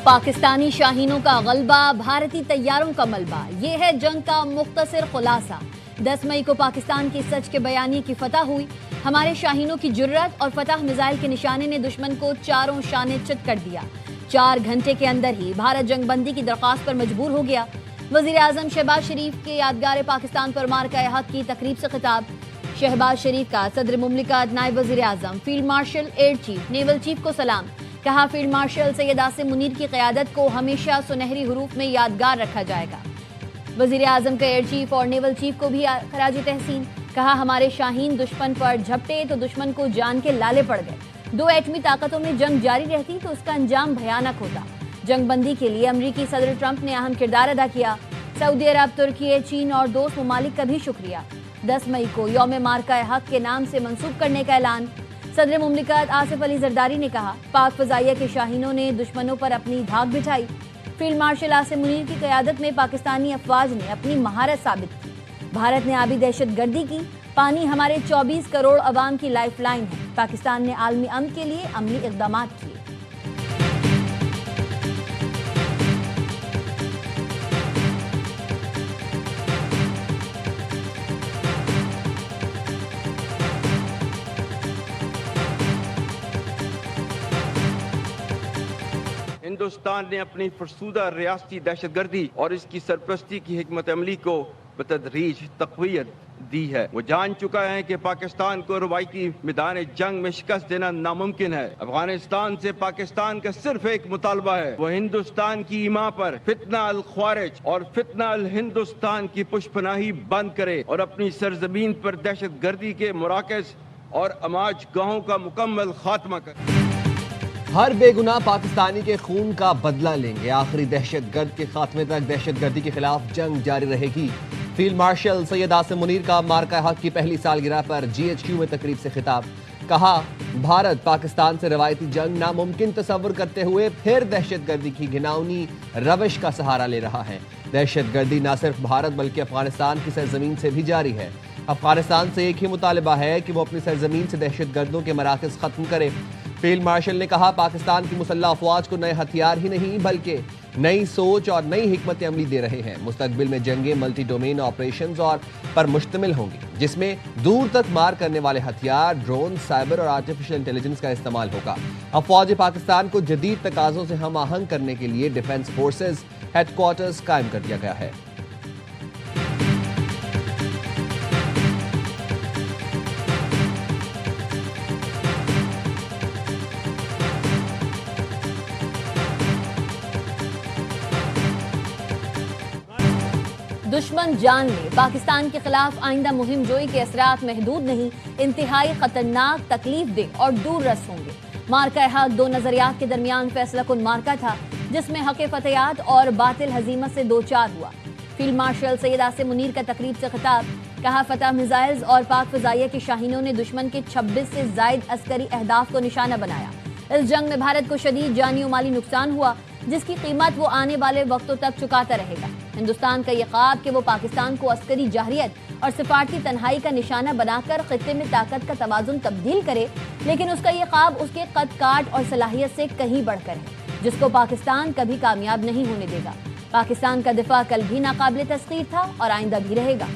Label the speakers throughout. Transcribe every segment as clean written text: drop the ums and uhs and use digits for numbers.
Speaker 1: پاکستانی شاہینوں کا غلبہ، بھارتی طیاروں کا ملبہ، یہ ہے جنگ کا مختصر خلاصہ۔ 10 مئی کو پاکستان کی سچ کے بیانیے کی فتح ہوئی۔ ہمارے شاہینوں کی جرت اور فتح میزائل کے نشانے نے دشمن کو چاروں شانے چت کر دیا۔ 4 گھنٹے کے اندر ہی بھارت جنگ بندی کی درخواست پر مجبور ہو گیا۔ وزیر اعظم شہباز شریف کے یادگار پاکستان پر مارکہ حق کی تقریب سے خطاب۔ شہباز شریف کا صدر مملکت، نائب وزیر اعظم، field marshal, air chief, naval chief کو سلام۔ کہا فیلڈ مارشل سید عاصم منیر کی قیادت کو ہمیشہ سنہری حروف میں یادگار رکھا جائے گا۔ وزیر اعظم کا ایئر چیف اور نیول چیف کو بھی خراج تحسین۔ کہا ہمارے شاہین دشمن پر جھپٹے تو دشمن کو جان کے لالے پڑ گئے۔ 2 ایٹمی طاقتوں میں جنگ جاری رہتی تو اس کا انجام بھیانک ہوتا۔ جنگ بندی کے لیے امریکی صدر ٹرمپ نے اہم کردار ادا کیا۔ سعودی عرب، ترکی، چین اور دوست ممالک کا بھی شکریہ۔ 10 مئی کو یوم مارکہ حق کے نام سے منسوب کرنے کا اعلان۔ صدر مملکت آصف علی زرداری نے کہا پاک فضائیہ کے شاہینوں نے دشمنوں پر اپنی دھاک بٹھائی۔ فیلڈ مارشل عاصم منیر کی قیادت میں پاکستانی افواج نے اپنی مہارت ثابت کی۔ بھارت نے آبی دہشت گردی کی۔ پانی ہمارے 24 کروڑ عوام کی لائف لائن ہے۔ پاکستان نے عالمی امن کے لیے عملی اقدامات کیے۔
Speaker 2: ہندوستان نے اپنی فرسودہ ریاستی دہشت گردی اور اس کی سرپرستی کی حکمت عملی کو بتدریج تقویت دی ہے۔ وہ جان چکا ہے کہ پاکستان کو روایتی میدان جنگ میں شکست دینا ناممکن ہے۔ افغانستان سے پاکستان کا صرف ایک مطالبہ ہے، وہ ہندوستان کی ایما پر فتنہ الخوارج اور فتنہ الہندوستان کی پشپناہی بند کرے اور اپنی سرزمین پر دہشت گردی کے مراکز اور اماج گاہوں کا مکمل خاتمہ کرے۔
Speaker 3: ہر بے گناہ پاکستانی کے خون کا بدلہ لیں گے۔ آخری دہشت گرد کے خاتمے تک دہشت گردی کے خلاف جنگ جاری رہے گی۔ فیلڈ مارشل سید عاصم منیر کا مارکہ حق کی پہلی سالگرہ پر GHQ میں تقریب سے خطاب۔ کہا بھارت پاکستان سے روایتی جنگ ناممکن تصور کرتے ہوئے پھر دہشت گردی کی گھناؤنی روش کا سہارا لے رہا ہے۔ دہشت گردی نہ صرف بھارت بلکہ افغانستان کی سرزمین سے بھی جاری ہے۔ افغانستان سے ایک ہی مطالبہ ہے کہ وہ اپنی سرزمین سے دہشت گردوں کے مراکز ختم کرے۔ فیلڈ مارشل نے کہا پاکستان کی مسلح افواج کو نئے ہتھیار ہی نہیں بلکہ نئی سوچ اور نئی حکمت عملی دے رہے ہیں۔ مستقبل میں جنگیں ملٹی ڈومین آپریشنز اور پر مشتمل ہوں گی، جس میں دور تک مار کرنے والے ہتھیار، ڈرون، سائبر اور آرٹیفیشل انٹیلیجنس کا استعمال ہوگا۔ افواج پاکستان کو جدید تقاضوں سے ہم آہنگ کرنے کے لیے ڈیفنس فورسز ہیڈ کوارٹرز قائم کر دیا گیا ہے۔
Speaker 1: دشمن جان لے، پاکستان کے خلاف آئندہ مہم جوئی کے اثرات محدود نہیں، انتہائی خطرناک، تکلیف دہ اور دور رس ہوں گے۔ مارکہ حق 2 نظریات کے درمیان فیصلہ کن مارکہ تھا، جس میں حق فتحیات اور باطل ہزیمت سے 2-4 ہوا۔ فیلڈ مارشل سید عاصم منیر کا تقریب سے خطاب۔ کہا فتح میزائلز اور پاک فضائیہ کے شاہینوں نے دشمن کے 26 سے زائد عسکری اہداف کو نشانہ بنایا۔ اس جنگ میں بھارت کو شدید جانی و مالی نقصان ہوا، جس کی قیمت وہ آنے والے وقتوں تک چکاتا رہے گا۔ ہندوستان کا یہ خواب کہ وہ پاکستان کو عسکری جارحیت اور سفارتی تنہائی کا نشانہ بنا کر خطے میں طاقت کا توازن تبدیل کرے، لیکن اس کا یہ خواب اس کے قد کاٹ اور صلاحیت سے کہیں بڑھ کر ہے، جس کو پاکستان کبھی کامیاب نہیں ہونے دے گا۔ پاکستان کا دفاع کل بھی ناقابل تسخیر تھا اور آئندہ بھی رہے گا۔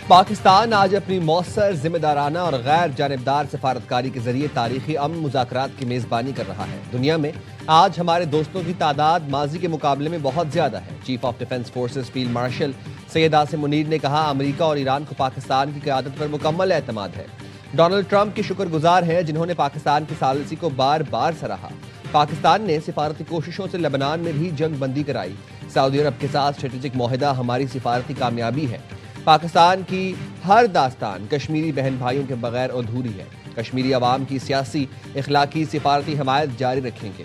Speaker 3: پاکستان آج اپنی مؤثر، ذمہ دارانہ اور غیر جانبدار سفارتکاری کے ذریعے تاریخی امن مذاکرات کی میزبانی کر رہا ہے۔ دنیا میں آج ہمارے دوستوں کی تعداد ماضی کے مقابلے میں بہت زیادہ ہے۔ Chief of defence forces field marshal Syed Asim Munir نے کہا امریکہ اور ایران کو پاکستان کی قیادت پر مکمل اعتماد ہے۔ ڈونلڈ ٹرمپ کے شکر گزار ہیں جنہوں نے پاکستان کی ثالثی کو بار بار سراہا۔ پاکستان نے سفارتی کوششوں سے لبنان میں بھی جنگ بندی کرائی۔ سعودی عرب کے ساتھ اسٹریٹجک معاہدہ ہماری سفارتی کامیابی ہے۔ پاکستان کی ہر داستان کشمیری بہن بھائیوں کے بغیر ادھوری ہے۔ کشمیری عوام کی سیاسی، اخلاقی، سفارتی حمایت جاری رکھیں گے۔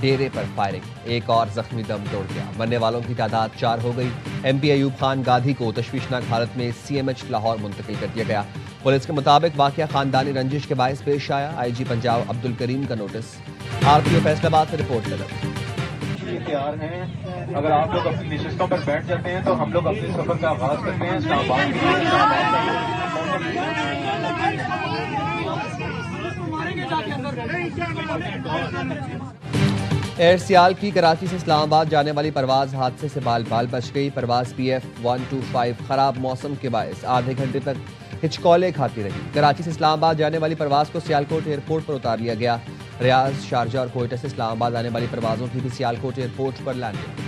Speaker 3: ڈیرے پر فائرنگ، ایک اور زخمی دم توڑ گیا، مرنے والوں کی تعداد 4 ہو گئی۔ ایم پی ایوب خان گادھی کو تشویشناک حالت میں CMH لاہور منتقل کر دیا گیا۔ پولیس کے مطابق واقعہ خاندانی رنجش کے باعث پیش آیا۔ IG پنجاب عبد الکریم کا نوٹس۔ RPO فیصل آباد سے رپورٹ طلب۔
Speaker 4: تیار ہیں، اگر آپ لوگ اپنی نشستوں پر بیٹھ جاتے ہیں تو ہم لوگ اپنے سفر کا آغاز کرتے ہیں اسلام آباد کے
Speaker 3: ایئر سیال کی کراچی سے اسلام آباد جانے والی پرواز حادثے سے بال بال بچ گئی۔ پرواز PF 125 خراب موسم کے باعث آدھے گھنٹے تک ہچکولے کھاتی رہی۔ کراچی سے اسلام آباد جانے والی پرواز کو سیالکوٹ ایئرپورٹ پر اتار لیا گیا۔ ریاض، شارجہ اور کوئٹہ سے اسلام آباد آنے والی پروازوں کی بھی سیالکوٹ ایئرپورٹ پر لینڈنگ۔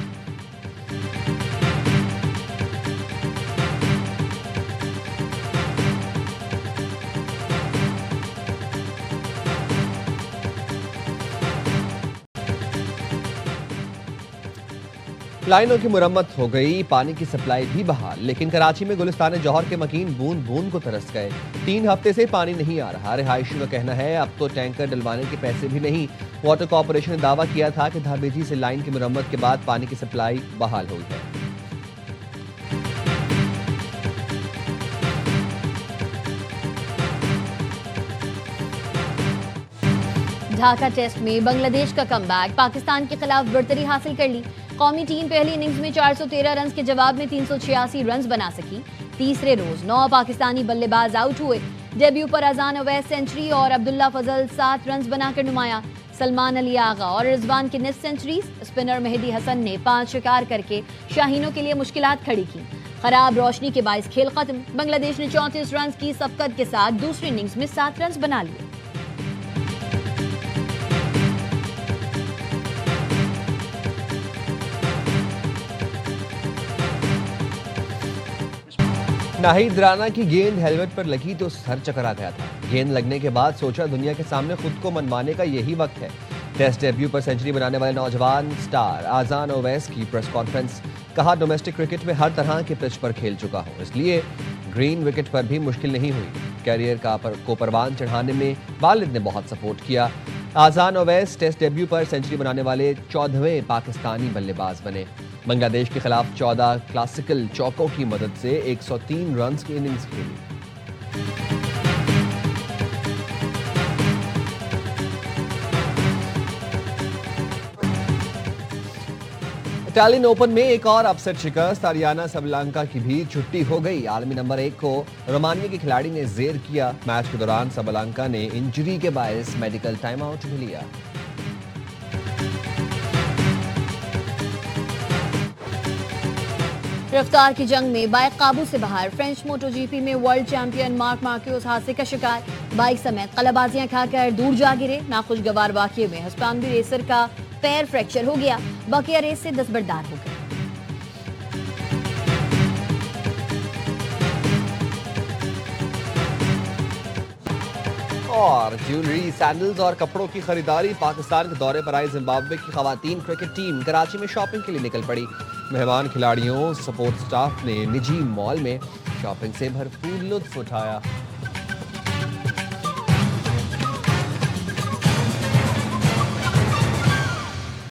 Speaker 3: لائنوں کی مرمت ہو گئی، پانی کی سپلائی بھی بحال، لیکن کراچی میں گلستان جوہر کے مکین بوند بوند کو ترس گئے۔ 3 ہفتے سے پانی نہیں آ رہا۔ رہائشیوں کا کہنا ہے اب تو ٹینکر ڈلوانے کے پیسے بھی نہیں۔ واٹر کارپوریشن نے دعویٰ کیا تھا کہ دھابیجی سے لائن کی مرمت کے بعد پانی کی سپلائی بحال ہوئی ہے۔
Speaker 1: ڈھاکہ ٹیسٹ میں بنگلہ دیش کا کم بیک، پاکستان کے خلاف برتری حاصل کر لی۔ قومی ٹیم پہلی اننگز میں 413 رنز کے جواب میں 386 رنز بنا سکی۔ تیسرے روز 9 پاکستانی بلے باز آؤٹ ہوئے۔ ڈیبیو پر اذان اویس سینچری اور عبداللہ فضل 7 رنز بنا کر نمایاں۔ سلمان علی آغا اور رضوان کی نصف سینچریز، اسپنر مہدی حسن نے 5 شکار کر کے شاہینوں کے لیے مشکلات کھڑی کی۔ خراب روشنی کے باعث کھیل ختم۔ بنگلہ دیش نے 34 رنز کی سبقت کے ساتھ دوسری اننگز میں 7 رنز بنا لیے۔
Speaker 3: ناہید رانا کی گیند ہیلمٹ پر لگی تو سر چکرا گیا تھا۔ گیند لگنے کے بعد سوچا دنیا کے سامنے خود کو منوانے کا یہی وقت ہے۔ ٹیسٹ ڈیبیو پر سینچری بنانے والے نوجوان سٹار اذان اویس کی پریس کانفرنس، کہا ڈومیسٹک کرکٹ میں ہر طرح کے پچ پر کھیل چکا ہوں، اس لیے گرین وکٹ پر بھی مشکل نہیں ہوئی۔ کیریئر کو پروان چڑھانے میں والد نے بہت سپورٹ کیا۔ اذان اویس ٹیسٹ ڈیبیو پر سینچری بنانے والے 14ویں پاکستانی بلے باز بنے۔ بنگلہ دیش کے خلاف 14 کلاسیکل چوکوں کی مدد سے 103 رنز کی اننگز کھیلی۔ اٹالین اوپن میں ایک اور اپسٹ شکست، آریانا سبلانکا کی بھی چھٹی ہو گئی۔ عالمی نمبر 1 کو رومانیہ کی کھلاڑی نے زیر کیا۔ میچ کے دوران سبلانکا نے انجری کے باعث میڈیکل ٹائم آؤٹ بھی لیا۔
Speaker 1: رفتار کی جنگ میں بائک قابو سے باہر، فرینچ موٹو GP میں ورلڈ چیمپئن مارک مارکیوس حادثے کا شکار، بائک سمیت قلبازیاں کھا کر دور جا گرے۔ ناخوشگوار واقعے میں ہسپانوی ریسر کا پیر فریکچر ہو گیا، بقیہ ریس سے دستبردار ہو گئے۔
Speaker 3: اور جیولری، سینڈلز اور کپڑوں کی خریداری۔ پاکستان کے دورے پر آئی زمبابوے کی خواتین کرکٹ ٹیم کراچی میں شاپنگ کے لیے نکل پڑی۔ مہمان کھلاڑیوں، سپورٹ سٹاف نے نجی مال میں شاپنگ سے بھرپور لطف اٹھایا۔